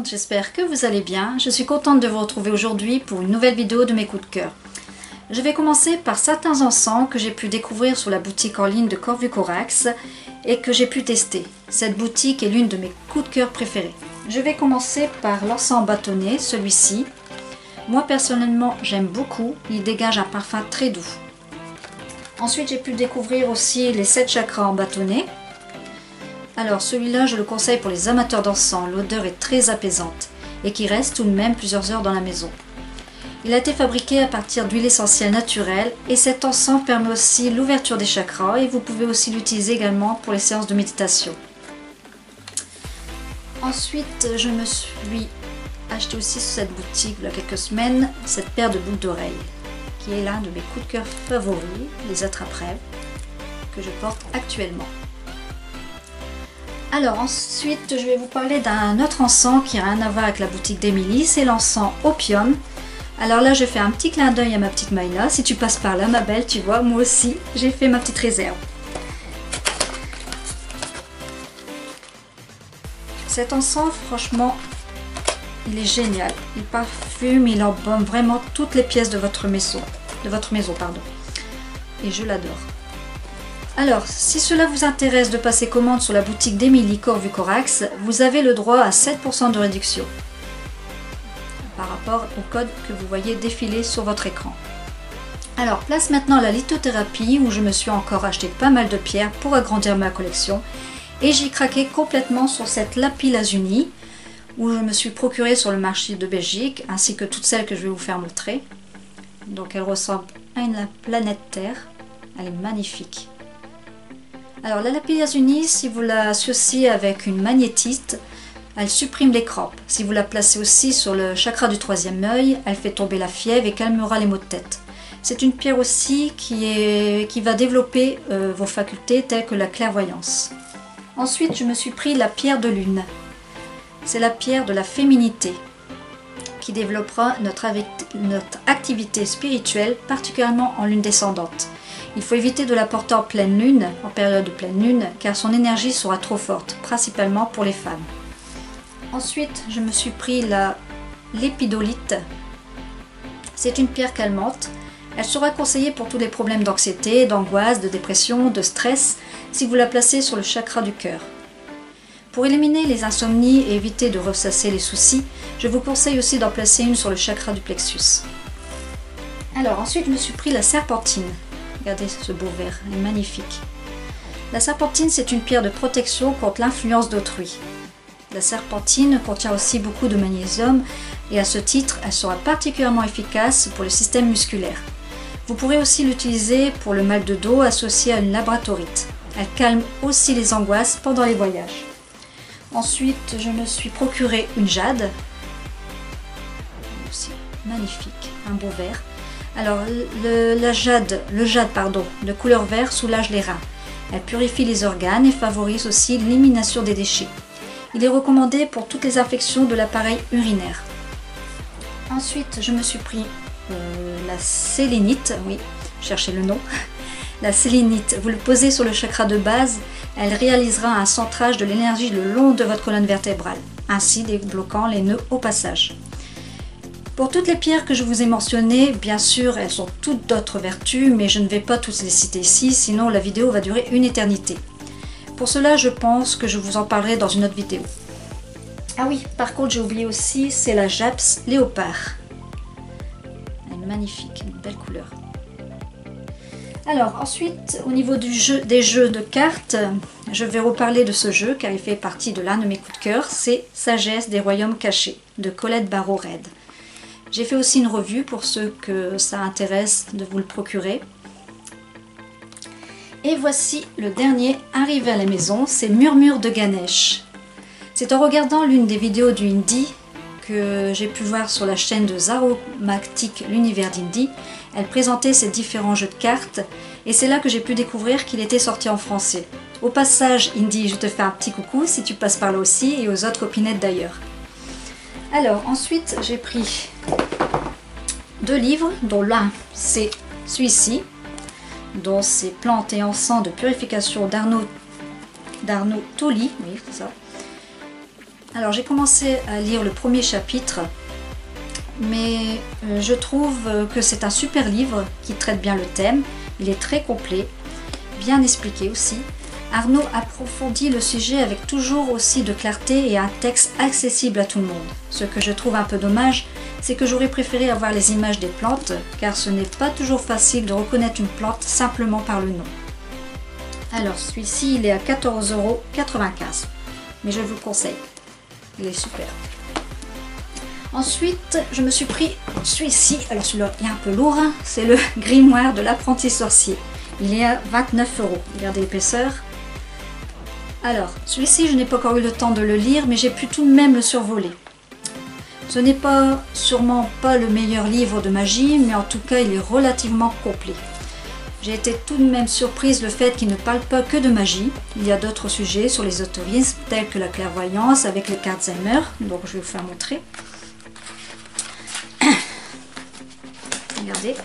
monde, j'espère que vous allez bien. Je suis contente de vous retrouver aujourd'hui pour une nouvelle vidéo de mes coups de cœur. Je vais commencer par certains encens que j'ai pu découvrir sur la boutique en ligne de Corvucorax et que j'ai pu tester. Cette boutique est l'une de mes coups de cœur préférés. Je vais commencer par l'encens bâtonnet, celui-ci. Moi personnellement j'aime beaucoup, il dégage un parfum très doux. Ensuite j'ai pu découvrir aussi les 7 chakras en bâtonnet. Alors celui-là je le conseille pour les amateurs d'encens, l'odeur est très apaisante et qui reste tout de même plusieurs heures dans la maison. Il a été fabriqué à partir d'huile essentielle naturelle et cet encens permet aussi l'ouverture des chakras et vous pouvez aussi l'utiliser également pour les séances de méditation. Ensuite je me suis acheté aussi sur cette boutique il y a quelques semaines cette paire de boucles d'oreilles qui est l'un de mes coups de cœur favoris, les attrape-rêves que je porte actuellement. Alors ensuite je vais vous parler d'un autre encens qui n'a rien à voir avec la boutique d'Emilie, c'est l'encens Opium. Alors là je fais un petit clin d'œil à ma petite Maïla, si tu passes par là ma belle, tu vois, moi aussi j'ai fait ma petite réserve. Cet encens franchement il est génial, il parfume, il embaume vraiment toutes les pièces de votre maison, et je l'adore. Alors, si cela vous intéresse de passer commande sur la boutique d'Emilie Corvucorax, vous avez le droit à 7% de réduction par rapport au code que vous voyez défiler sur votre écran. Alors, place maintenant la lithothérapie où je me suis encore acheté pas mal de pierres pour agrandir ma collection et j'ai craqué complètement sur cette lapis lazuli où je me suis procurée sur le marché de Belgique ainsi que toutes celles que je vais vous faire montrer. Donc elle ressemble à une planète Terre, elle est magnifique. Alors la lapis lazuli, si vous l'associez avec une magnétite, elle supprime les crampes. Si vous la placez aussi sur le chakra du troisième œil, elle fait tomber la fièvre et calmera les maux de tête. C'est une pierre aussi qui va développer vos facultés telles que la clairvoyance. Ensuite, je me suis pris la pierre de lune. C'est la pierre de la féminité qui développera notre activité spirituelle, particulièrement en lune descendante. Il faut éviter de la porter en pleine lune, en période de pleine lune, car son énergie sera trop forte, principalement pour les femmes. Ensuite, je me suis pris l'épidolite. C'est une pierre calmante. Elle sera conseillée pour tous les problèmes d'anxiété, d'angoisse, de dépression, de stress, si vous la placez sur le chakra du cœur. Pour éliminer les insomnies et éviter de ressasser les soucis, je vous conseille aussi d'en placer une sur le chakra du plexus. Alors ensuite je me suis pris la serpentine. Regardez ce beau vert, elle est magnifique. La serpentine c'est une pierre de protection contre l'influence d'autrui. La serpentine contient aussi beaucoup de magnésium et à ce titre elle sera particulièrement efficace pour le système musculaire. Vous pourrez aussi l'utiliser pour le mal de dos associé à une labradorite. Elle calme aussi les angoisses pendant les voyages. Ensuite, je me suis procuré une jade, aussi magnifique, un beau vert. Alors, le jade de couleur vert soulage les reins. Elle purifie les organes et favorise aussi l'élimination des déchets. Il est recommandé pour toutes les infections de l'appareil urinaire. Ensuite, je me suis pris la sélénite, oui, cherchez le nom. La sélénite, vous le posez sur le chakra de base, elle réalisera un centrage de l'énergie le long de votre colonne vertébrale, ainsi débloquant les nœuds au passage. Pour toutes les pierres que je vous ai mentionnées, bien sûr, elles ont toutes d'autres vertus, mais je ne vais pas toutes les citer ici, sinon la vidéo va durer une éternité. Pour cela, je pense que je vous en parlerai dans une autre vidéo. Ah oui, par contre, j'ai oublié aussi, c'est la japs léopard. Elle est magnifique, une belle couleur. Alors ensuite, au niveau des jeux de cartes, je vais reparler de ce jeu car il fait partie de l'un de mes coups de cœur, c'est Sagesse des Royaumes Cachés de Colette Barreau-Red. J'ai fait aussi une revue pour ceux que ça intéresse de vous le procurer. Et voici le dernier arrivé à la maison, c'est Murmure de Ganesh. C'est en regardant l'une des vidéos du Hindi que j'ai pu voir sur la chaîne de Zaromatic, l'univers d'Indi. Elle présentait ses différents jeux de cartes et c'est là que j'ai pu découvrir qu'il était sorti en français. Au passage, Indy, je te fais un petit coucou si tu passes par là aussi et aux autres copinettes d'ailleurs. Alors ensuite j'ai pris 2 livres, dont l'un c'est celui-ci, dont c'est Plantes et encens de purification d'Arnaud Tolly, oui c'est ça. Alors j'ai commencé à lire le premier chapitre, mais je trouve que c'est un super livre qui traite bien le thème. Il est très complet, bien expliqué aussi. Arnaud approfondit le sujet avec toujours aussi de clarté et un texte accessible à tout le monde. Ce que je trouve un peu dommage, c'est que j'aurais préféré avoir les images des plantes, car ce n'est pas toujours facile de reconnaître une plante simplement par le nom. Alors celui-ci il est à 14,95 €, mais je vous le conseille, il est super. Ensuite je me suis pris celui-ci, alors celui-là il est un peu lourd, hein. C'est le grimoire de l'apprenti sorcier. Il est à 29 €, regardez l'épaisseur. Alors celui-ci je n'ai pas encore eu le temps de le lire, mais j'ai pu tout de même le survoler. Ce n'est sûrement pas le meilleur livre de magie, mais en tout cas il est relativement complet. J'ai été tout de même surprise le fait qu'il ne parle pas que de magie. Il y a d'autres sujets sur les autorismes tels que la clairvoyance avec les cartes Alzheimer, donc je vais vous faire montrer. Regardez.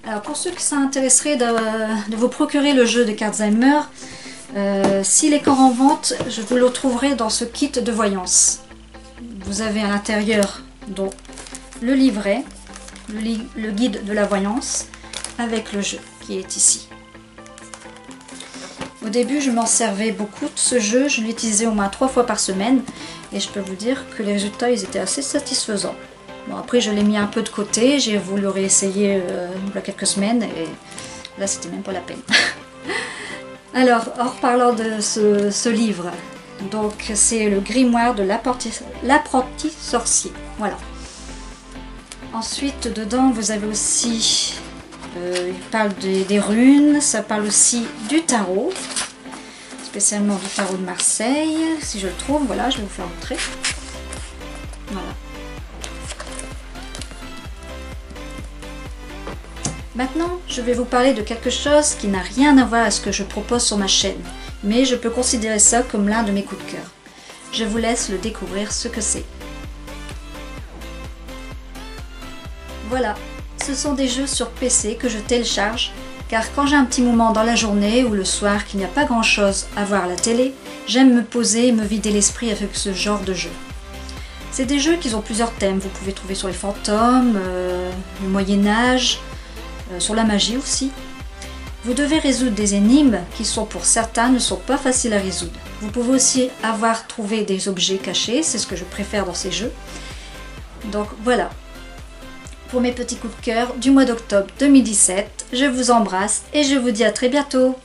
Alors pour ceux qui s'intéresseraient de vous procurer le jeu de cartes Alzheimer, s'il est encore en vente, je vous le trouverai dans ce kit de voyance. Vous avez à l'intérieur donc le livret, le guide de la voyance avec le jeu qui est ici. Au début je m'en servais beaucoup de ce jeu, je l'utilisais au moins 3 fois par semaine et je peux vous dire que les résultats ils étaient assez satisfaisants. Bon, après je l'ai mis un peu de côté, j'ai voulu le réessayer il y a quelques semaines et là c'était même pas la peine. Alors en reparlant de ce livre, donc c'est le grimoire de l'apprenti sorcier, voilà. Ensuite dedans vous avez aussi, il parle des runes, ça parle aussi du tarot, spécialement du tarot de Marseille, si je le trouve, voilà je vais vous faire montrer, voilà. Maintenant, je vais vous parler de quelque chose qui n'a rien à voir avec ce que je propose sur ma chaîne, mais je peux considérer ça comme l'un de mes coups de cœur. Je vous laisse le découvrir ce que c'est. Voilà, ce sont des jeux sur PC que je télécharge, car quand j'ai un petit moment dans la journée ou le soir qu'il n'y a pas grand chose à voir à la télé, j'aime me poser et me vider l'esprit avec ce genre de jeu. C'est des jeux qui ont plusieurs thèmes, vous pouvez trouver sur les fantômes, le Moyen-Âge, sur la magie aussi. Vous devez résoudre des énigmes qui sont pour certains ne sont pas faciles à résoudre. Vous pouvez aussi avoir trouvé des objets cachés, c'est ce que je préfère dans ces jeux. Donc voilà, pour mes petits coups de cœur du mois d'octobre 2017, je vous embrasse et je vous dis à très bientôt.